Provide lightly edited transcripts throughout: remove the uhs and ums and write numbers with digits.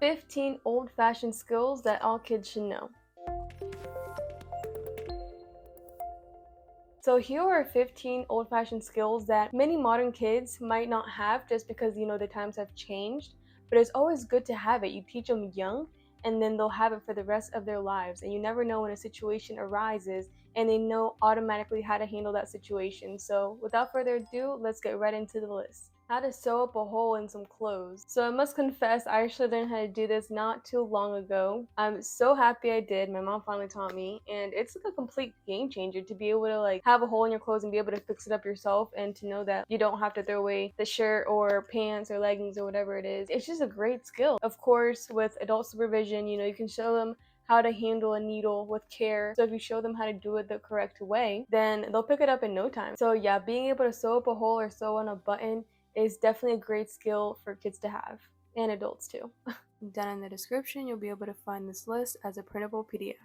15 old-fashioned skills that all kids should know. So here are 15 old-fashioned skills that many modern kids might not have just because, the times have changed. But it's always good to have it. You teach them young, and then they'll have it for the rest of their lives. And you never know when a situation arises, and they know automatically how to handle that situation. So without further ado, let's get right into the list. How to sew up a hole in some clothes. So I must confess, I actually learned how to do this not too long ago. I'm so happy I did. My mom finally taught me, and it's like a complete game changer to be able to like have a hole in your clothes and be able to fix it up yourself, and to know that you don't have to throw away the shirt or pants or leggings or whatever it is. It's just a great skill. Of course, with adult supervision, you can show them how to handle a needle with care. So if you show them how to do it the correct way, then they'll pick it up in no time. So yeah, being able to sew up a hole or sew on a button is definitely a great skill for kids to have, and adults too. Down in the description, you'll be able to find this list as a printable PDF.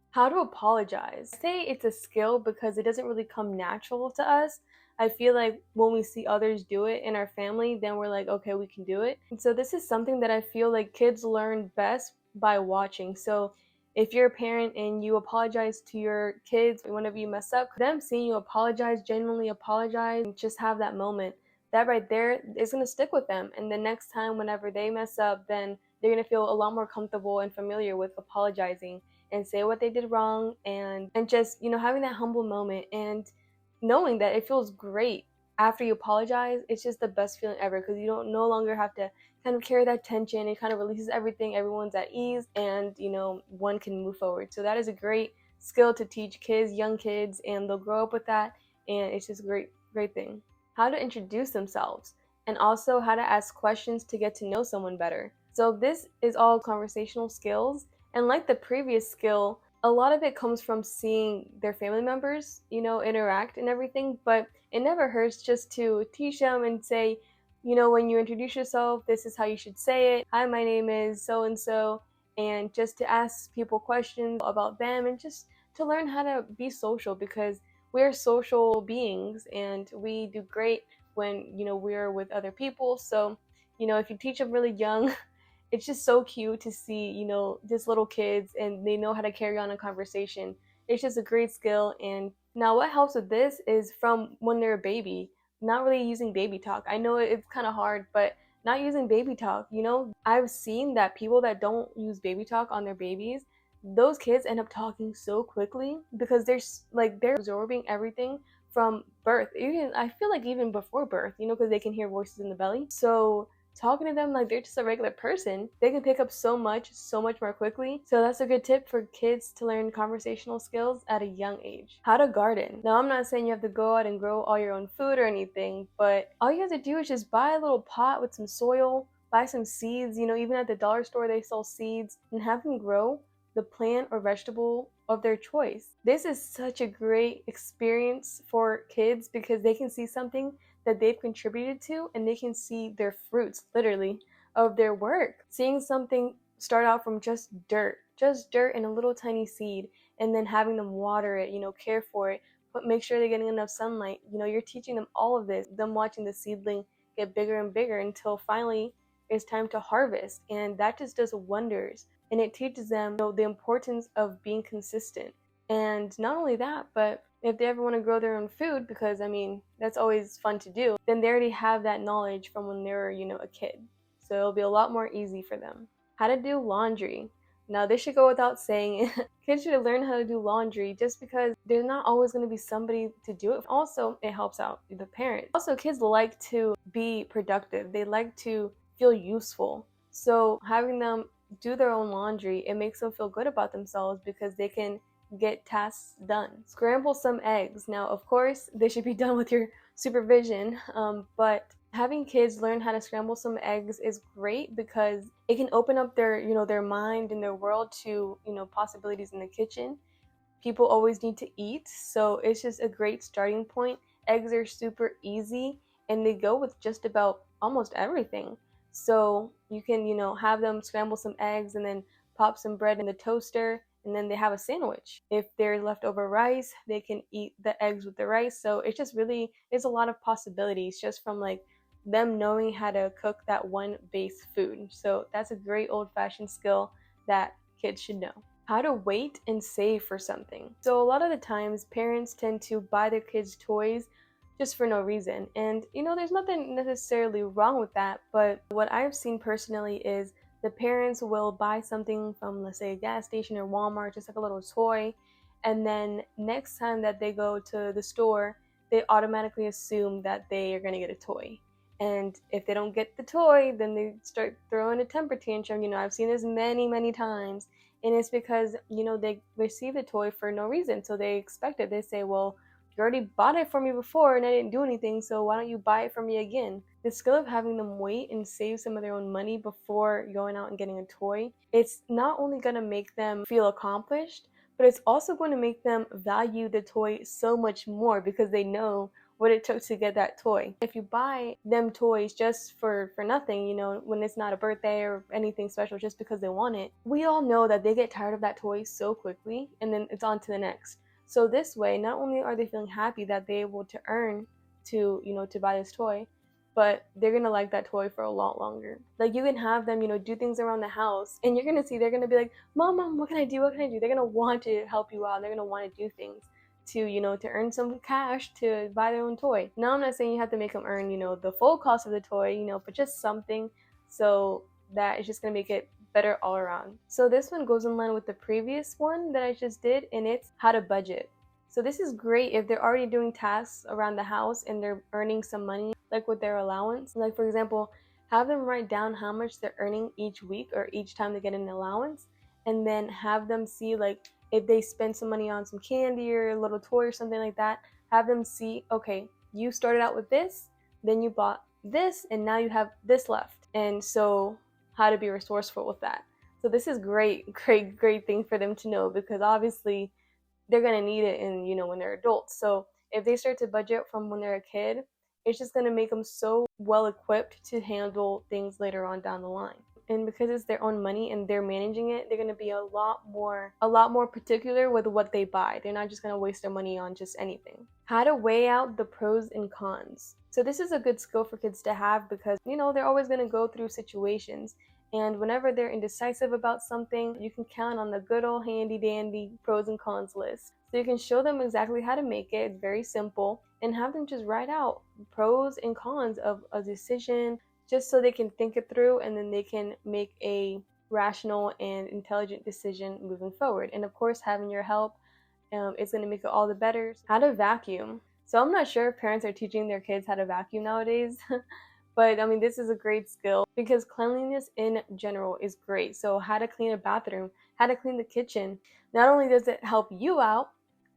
How to apologize. I say it's a skill because it doesn't really come natural to us. I feel like when we see others do it in our family, then we're like, okay, we can do it. And so this is something that I feel like kids learn best by watching. So if you're a parent and you apologize to your kids whenever you mess up, them seeing you apologize, genuinely apologize, and just have that moment, that right there is going to stick with them. And the next time whenever they mess up, then they're going to feel a lot more comfortable and familiar with apologizing and say what they did wrong, and just having that humble moment and knowing that it feels great after you apologize. It's just the best feeling ever because you don't no longer have to kind of carry that tension. It kind of releases everything, everyone's at ease, and one can move forward. So that is a great skill to teach kids, young kids, and they'll grow up with that, and it's just a great thing. How to introduce themselves, and also how to ask questions to get to know someone better. So this is all conversational skills, and like the previous skill, a lot of it comes from seeing their family members, interact and everything, but it never hurts just to teach them and say, when you introduce yourself, this is how you should say it. Hi, my name is so and so, and just to ask people questions about them and just to learn how to be social, because we're social beings and we do great when we're with other people. So if you teach them really young, it's just so cute to see just little kids, and they know how to carry on a conversation. It's just a great skill. And now what helps with this is from when they're a baby, not really using baby talk. I know it's kind of hard, but not using baby talk. I've seen that people that don't use baby talk on their babies, those kids end up talking so quickly because they're absorbing everything from birth. Even I feel like even before birth, because they can hear voices in the belly. So talking to them like they're just a regular person, they can pick up so much more quickly. So that's a good tip for kids to learn conversational skills at a young age. How to garden. Now, I'm not saying you have to go out and grow all your own food or anything, but all you have to do is just buy a little pot with some soil, buy some seeds. Even at the dollar store they sell seeds, and have them grow the plant or vegetable of their choice. This is such a great experience for kids because they can see something that they've contributed to, and they can see their fruits, literally, of their work. Seeing something start out from just dirt and a little tiny seed, and then having them water it, care for it, but make sure they're getting enough sunlight. You're teaching them all of this, them watching the seedling get bigger and bigger until finally it's time to harvest. And that just does wonders. And it teaches them the importance of being consistent. And not only that, but if they ever want to grow their own food, because that's always fun to do, then they already have that knowledge from when they were a kid. So it'll be a lot more easy for them. How to do laundry. Now, this should go without saying. Kids should learn how to do laundry just because there's not always going to be somebody to do it. Also, it helps out the parents. Also, kids like to be productive. They like to feel useful. So having them do their own laundry, it makes them feel good about themselves because they can get tasks done. Scramble some eggs. Now, of course, they should be done with your supervision, but having kids learn how to scramble some eggs is great because it can open up their mind and their world to possibilities in the kitchen. People always need to eat, so it's just a great starting point. Eggs are super easy, and they go with just about almost everything. So you can have them scramble some eggs and then pop some bread in the toaster, and then they have a sandwich. If there's leftover rice, they can eat the eggs with the rice. So it's just really, there's a lot of possibilities just from like them knowing how to cook that one base food. So that's a great old-fashioned skill that kids should know. How to wait and save for something. So a lot of the times parents tend to buy their kids toys just for no reason. And there's nothing necessarily wrong with that, but what I've seen personally is the parents will buy something from, let's say, a gas station or Walmart, just like a little toy, and then next time that they go to the store, they automatically assume that they are going to get a toy. And if they don't get the toy, then they start throwing a temper tantrum. I've seen this many, many times. And it's because, they receive the toy for no reason. So they expect it. They say, well, you already bought it for me before and I didn't do anything, so why don't you buy it for me again? The skill of having them wait and save some of their own money before going out and getting a toy, it's not only going to make them feel accomplished, but it's also going to make them value the toy so much more because they know what it took to get that toy. If you buy them toys just for nothing, when it's not a birthday or anything special, just because they want it, we all know that they get tired of that toy so quickly and then it's on to the next. So this way, not only are they feeling happy that they're able to earn to buy this toy, but they're going to like that toy for a lot longer. Like, you can have them, do things around the house, and you're going to see they're going to be like, Mom, what can I do? What can I do? They're going to want to help you out. They're going to want to do things to, to earn some cash to buy their own toy. Now, I'm not saying you have to make them earn, the full cost of the toy, but just something, so that is just going to make it better all around. So this one goes in line with the previous one that I just did, and it's how to budget. So this is great if they're already doing tasks around the house and they're earning some money, like with their allowance. Like, for example, have them write down how much they're earning each week or each time they get an allowance, and then have them see, like, if they spend some money on some candy or a little toy or something like that, have them see, okay, you started out with this, then you bought this, and now you have this left. And so how to be resourceful with that. So this is great thing for them to know, because obviously they're going to need it in, when they're adults. So if they start to budget from when they're a kid, it's just going to make them so well equipped to handle things later on down the line. And because it's their own money and they're managing it, they're going to be a lot more particular with what they buy. They're not just going to waste their money on just anything. How to weigh out the pros and cons. So this is a good skill for kids to have because, they're always going to go through situations. And whenever they're indecisive about something, you can count on the good old handy dandy pros and cons list. So you can show them exactly how to make it. It's very simple. And have them just write out pros and cons of a decision, just so they can think it through and then they can make a rational and intelligent decision moving forward. And of course, having your help is going to make it all the better. How to vacuum. So I'm not sure if parents are teaching their kids how to vacuum nowadays, but I mean, this is a great skill because cleanliness in general is great. So how to clean a bathroom, how to clean the kitchen. Not only does it help you out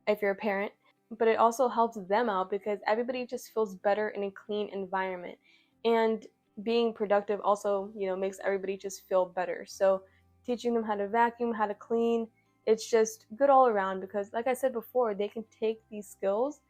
if you're a parent, but it also helps them out because everybody just feels better in a clean environment. And being productive also, makes everybody just feel better. So teaching them how to vacuum, how to clean, it's just good all around because, like I said before, they can take these skills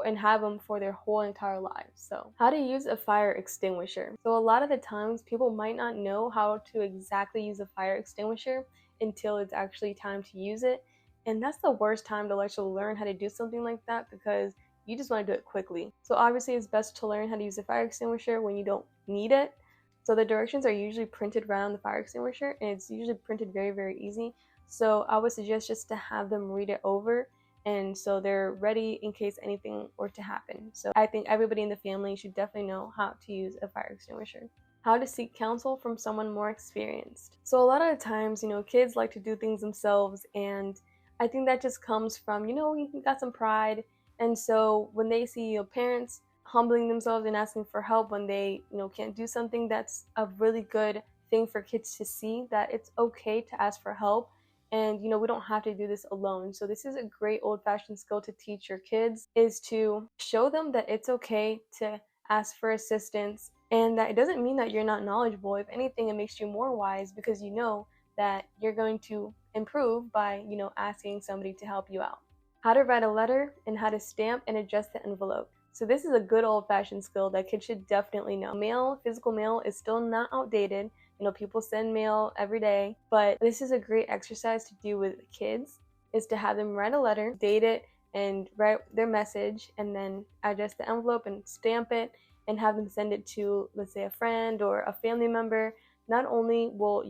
and have them for their whole entire lives. So how to use a fire extinguisher. So a lot of the times people might not know how to exactly use a fire extinguisher until it's actually time to use it. And that's the worst time to actually learn how to do something like that because you just want to do it quickly. So obviously it's best to learn how to use a fire extinguisher when you don't need it. So the directions are usually printed right on the fire extinguisher and it's usually printed very, very easy. So I would suggest just to have them read it over and so they're ready in case anything were to happen. So I think everybody in the family should definitely know how to use a fire extinguisher. How to seek counsel from someone more experienced. So a lot of the times, kids like to do things themselves, and I think that just comes from, you got some pride. And so when they see parents humbling themselves and asking for help when they, can't do something, that's a really good thing for kids to see, that it's okay to ask for help. And, we don't have to do this alone. So this is a great old-fashioned skill to teach your kids, is to show them that it's okay to ask for assistance and that it doesn't mean that you're not knowledgeable. If anything, it makes you more wise because you know that you're going to improve by, asking somebody to help you out. How to write a letter and how to stamp and address the envelope. So this is a good old-fashioned skill that kids should definitely know. Physical mail is still not outdated. People send mail every day, but this is a great exercise to do with kids, is to have them write a letter, date it, and write their message, and then address the envelope and stamp it. and have them send it to, let's say, a friend or a family member, not only will,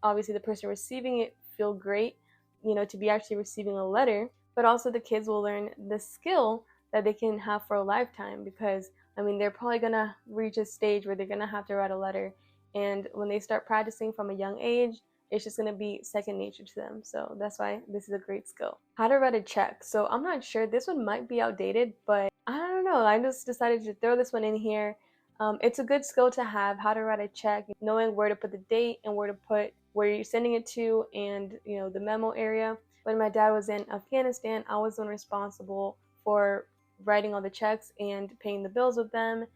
obviously the person receiving it feel great, to be actually receiving a letter, but also the kids will learn the skill that they can have for a lifetime. Because I mean, they're probably gonna reach a stage where they're gonna have to write a letter, and when they start practicing from a young age, it's just gonna be second nature to them. So that's why this is a great skill. How to write a check. So I'm not sure, this one might be outdated, but I don't know, I just decided to throw this one in here. It's a good skill to have, how to write a check, knowing where to put the date and where to put where you're sending it to, and the memo area. When my dad was in Afghanistan, I was the one responsible for writing all the checks and paying the bills with them.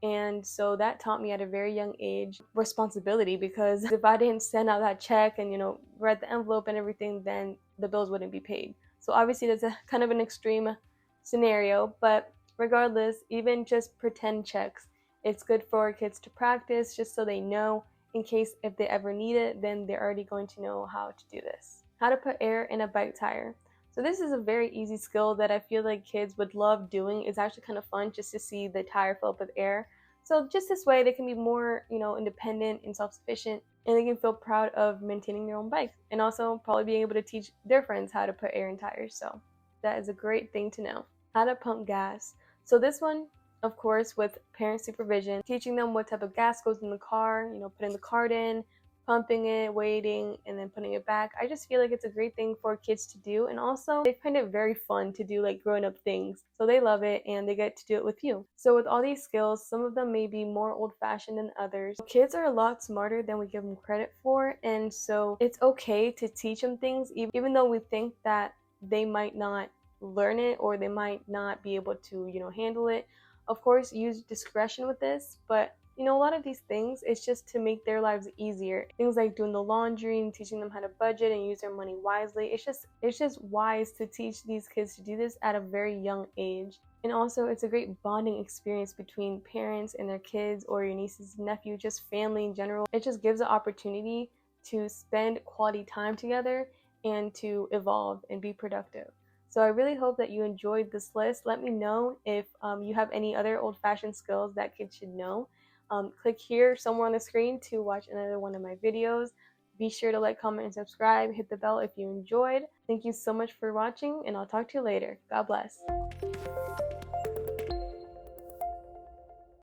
And so that taught me at a very young age responsibility, because if I didn't send out that check and read the envelope and everything, then the bills wouldn't be paid. So obviously that's a kind of an extreme scenario, but regardless, even just pretend checks, it's good for kids to practice, just so they know, in case if they ever need it, then they're already going to know how to do this. How to put air in a bike tire. So this is a very easy skill that I feel like kids would love doing. It's actually kind of fun just to see the tire fill up with air. So just this way they can be more, independent and self-sufficient, and they can feel proud of maintaining their own bike, and also probably being able to teach their friends how to put air in tires. So that is a great thing to know. How to pump gas. So this one, of course, with parent supervision, teaching them what type of gas goes in the car, putting the card in, pumping it, waiting, and then putting it back. I just feel like it's a great thing for kids to do, and also they find it very fun to do, like grown up things. So they love it and they get to do it with you. So with all these skills, some of them may be more old-fashioned than others. Kids are a lot smarter than we give them credit for, and so it's okay to teach them things even though we think that they might not learn it or they might not be able to, handle it. Of course, use discretion with this, but a lot of these things, it's just to make their lives easier. Things like doing the laundry and teaching them how to budget and use their money wisely. It's just wise to teach these kids to do this at a very young age. And also, it's a great bonding experience between parents and their kids, or your nieces, nephew, just family in general. It just gives an opportunity to spend quality time together and to evolve and be productive. So I really hope that you enjoyed this list. Let me know if you have any other old-fashioned skills that kids should know. Click here somewhere on the screen to watch another one of my videos. Be sure to like, comment, and subscribe. Hit the bell if you enjoyed. Thank you so much for watching, and I'll talk to you later. God bless.